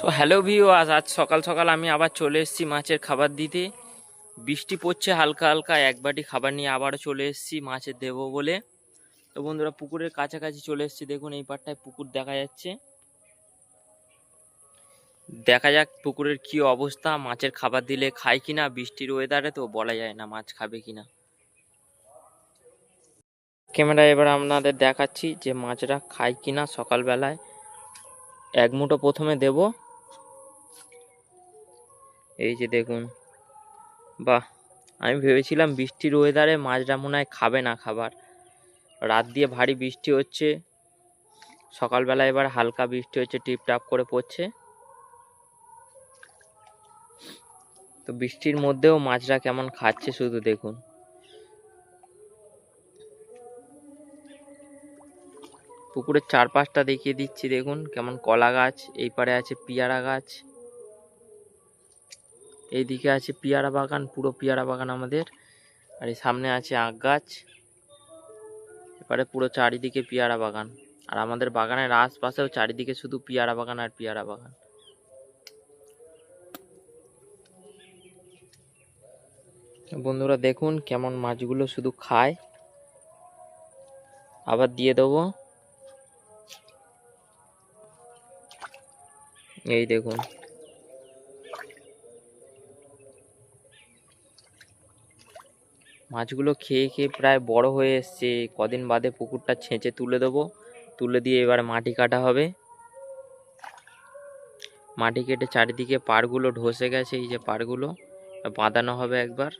So hello viewers, আজ সকাল সকাল আমি আবার চলে এসেছি মাছের খাবার দিতে। বৃষ্টি পড়ছে হালকা হালকা, এক বাটি খাবার নিয়ে আবারও চলে এসেছি মাছের দেবো বলে। তো বন্ধুরা, পুকুরের কাছাকাছি চলে এসেছি। দেখুন এই পাড়টায় পুকুর দেখা যাচ্ছে। দেখা যাক পুকুরের কি অবস্থা, মাছের খাবার দিলে খায় কিনা। বৃষ্টির ওয়েদারে তো বলা যায় না মাছ খাবে কিনা। ক্যামেরায় এবার আপনাদের দেখাচ্ছি যে মাছরা খায় কিনা। সকালবেলায় এক মুঠো প্রথমে দেব, এই যে দেখুন। বাহ, আমি ভেবেছিলাম বৃষ্টির ওয়েদারে মাছরা মনে হয় খাবে না খাবার। রাত দিয়ে ভারী বৃষ্টি হচ্ছে, সকালবেলা এবার হালকা বৃষ্টি হচ্ছে, টিপটাপ করে পড়ছে। তো বৃষ্টির মধ্যেও মাছরা কেমন খাচ্ছে শুধু দেখুন। পুকুরের চারপাশটা দেখিয়ে দিচ্ছি, দেখুন কেমন কলা গাছ, এই পারে আছে পিয়ারা গাছ, এইদিকে আছে পিয়ারা বাগান, পুরো পিয়ারা বাগান আমাদের। আর এই সামনে আছে আখ গাছ, এবারে পুরো চারিদিকে পিয়ারা বাগান। আর আমাদের বাগানের আশপাশেও চারিদিকে শুধু পিয়ারা বাগান আর পিয়ারা বাগান। বন্ধুরা দেখুন কেমন মাছগুলো শুধু খায়। আবার দিয়ে দেবো, এই দেখুন। মাছগুলো খেয়ে খেয়ে প্রায় বড় হয়ে এসছে। কদিন বাদে পুকুরটা ছেঁচে তুলে দেবো, তুলে দিয়ে এবার মাটি কাটা হবে। মাটি কেটে চারিদিকে পাড়গুলো ধসে গেছে, এই যে পাড়গুলো বাঁধানো হবে একবার।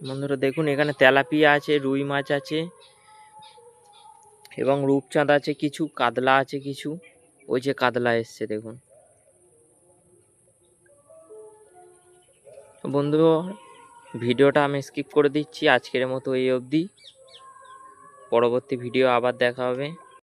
বন্ধুরা দেখুন, এখানে তেলাপিয়া আছে, রুই মাছ আছে এবং রূপচাঁদ আছে কিছু, কাতলা আছে কিছু। ওই যে কাতলা এসছে দেখুন। বন্ধু, ভিডিওটা আমি স্কিপ করে দিচ্ছি। আজকের মতো এই অবধি, পরবর্তী ভিডিও আবার দেখা হবে।